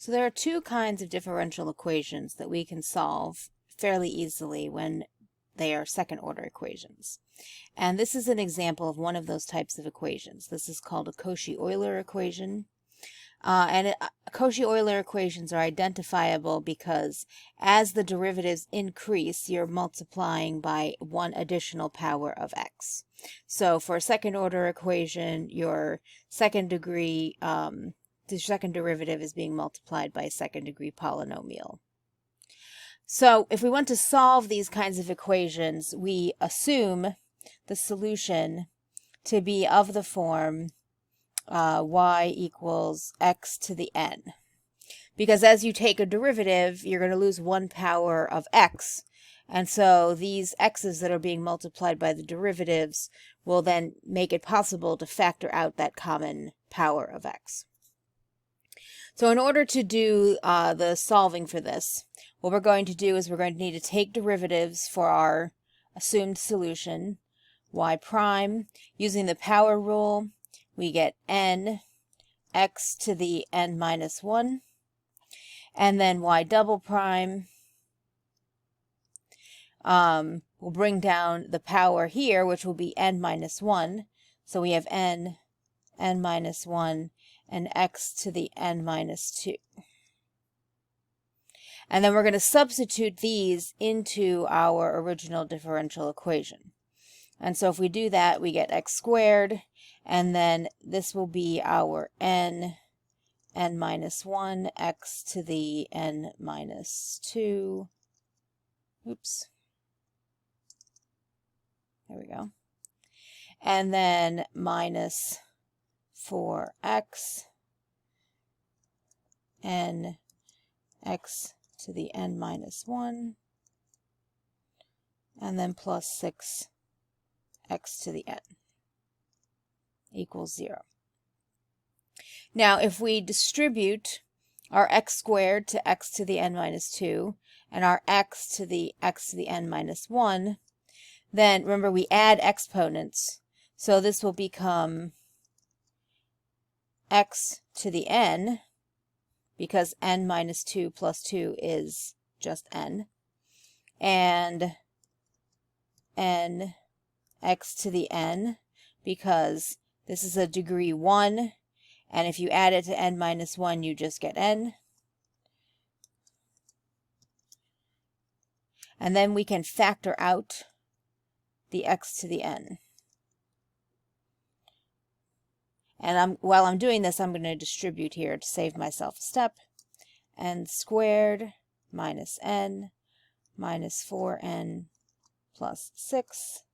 So there are two kinds of differential equations that we can solve fairly easily when they are second-order equations. And this is an example of one of those types of equations. This is called a Cauchy-Euler equation. Cauchy-Euler equations are identifiable because as the derivatives increase, you're multiplying by one additional power of x. So for a second-order equation, your second degree the second derivative is being multiplied by a second-degree polynomial. So if we want to solve these kinds of equations, we assume the solution to be of the form y equals x to the n. Because as you take a derivative, you're going to lose one power of x. And so these x's that are being multiplied by the derivatives will then make it possible to factor out that common power of x. So in order to do the solving for this, what we're going to do is we're going to need to take derivatives for our assumed solution, y prime. Using the power rule, we get n x to the n minus 1, and then y double prime. We'll bring down the power here, which will be n minus 1. So we have n minus 1, and x to the n minus 2. And then we're going to substitute these into our original differential equation. And so if we do that, we get x squared, and then this will be our n minus 1, x to the n minus 2. Oops. There we go. And then minus 4x n x to the n minus 1, and then plus 6 x to the n equals 0. Now, if we distribute our x squared to x to the n minus 2 and our x to the n minus 1, then remember we add exponents, so this will become x to the n, because n minus 2 plus 2 is just n, and n x to the n, because this is a degree 1, and if you add it to n minus 1, you just get n. And then we can factor out the x to the n. And while I'm doing this, I'm going to distribute here to save myself a step. N squared minus n minus 4n plus 6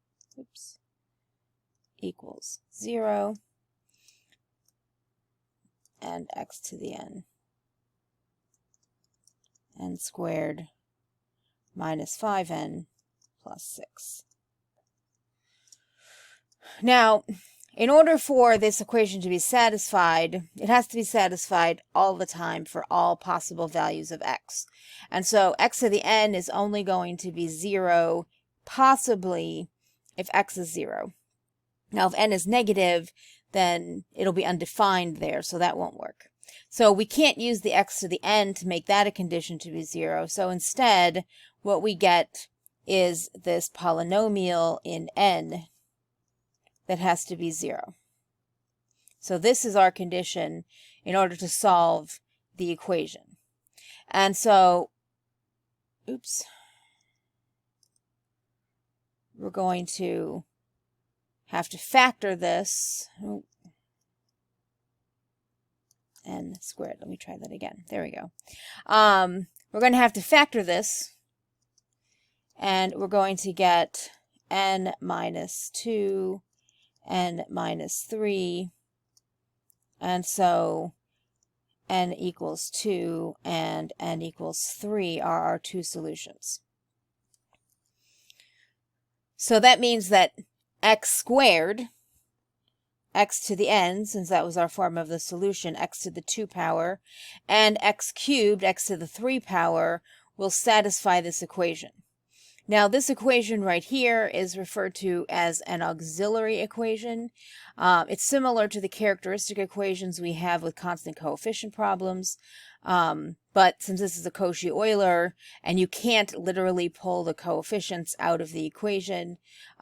equals 0. And x to the n squared minus 5n plus 6. Now, in order for this equation to be satisfied, it has to be satisfied all the time for all possible values of x. And so x to the n is only going to be 0, possibly if x is 0. Now, if n is negative, then it'll be undefined there, so that won't work. So we can't use the x to the n to make that a condition to be 0. So instead, what we get is this polynomial in n that has to be 0. So this is our condition in order to solve the equation. And so, we're going to have to factor this. N squared. Let me try that again. There we go. We're going to have to factor this, and we're going to get n minus 2, n minus 3, and so n equals 2 and n equals 3 are our two solutions. So that means that x squared, x to the n, since that was our form of the solution, x to the 2 power, and x cubed, x to the 3 power, will satisfy this equation. Now, this equation right here is referred to as an auxiliary equation. It's similar to the characteristic equations we have with constant coefficient problems. But since this is a Cauchy-Euler and you can't literally pull the coefficients out of the equation,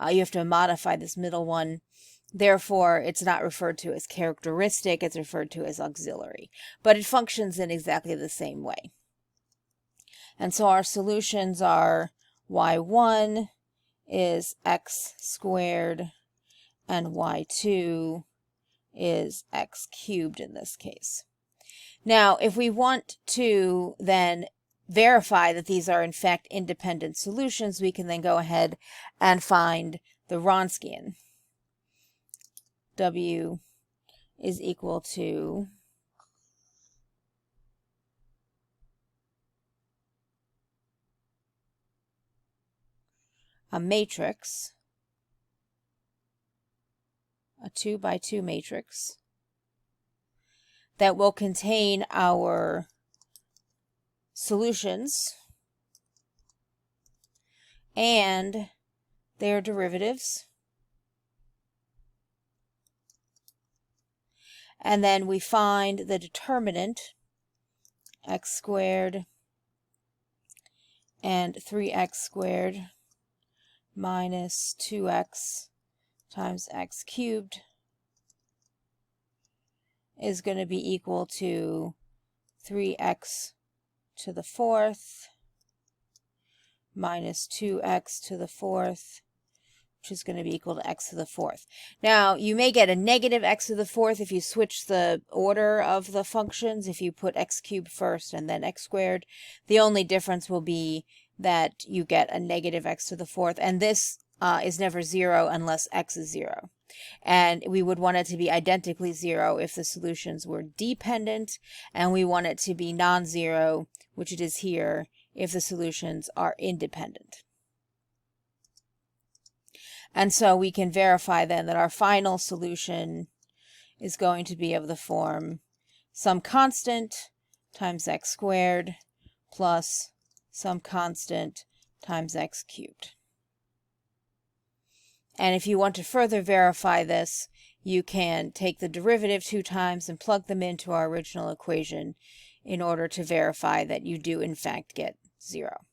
you have to modify this middle one. Therefore, it's not referred to as characteristic, it's referred to as auxiliary. But it functions in exactly the same way. And so our solutions are y1 is x squared and y2 is x cubed in this case. Now, if we want to then verify that these are in fact independent solutions, we can then go ahead and find the Wronskian. W is equal to a matrix, a 2 by 2 matrix, that will contain our solutions and their derivatives. And then we find the determinant, x squared and 3x squared minus 2x times x cubed is going to be equal to 3x to the fourth minus 2x to the fourth, which is going to be equal to x to the fourth. Now, you may get a negative x to the fourth if you switch the order of the functions, if you put x cubed first and then x squared. The only difference will be that you get a negative x to the fourth, and this is never 0 unless x is 0. And we would want it to be identically 0 if the solutions were dependent, and we want it to be non-zero, which it is here, if the solutions are independent. And so we can verify then that our final solution is going to be of the form some constant times x squared plus some constant times x cubed. And if you want to further verify this, you can take the derivative 2 times and plug them into our original equation in order to verify that you do in fact get 0.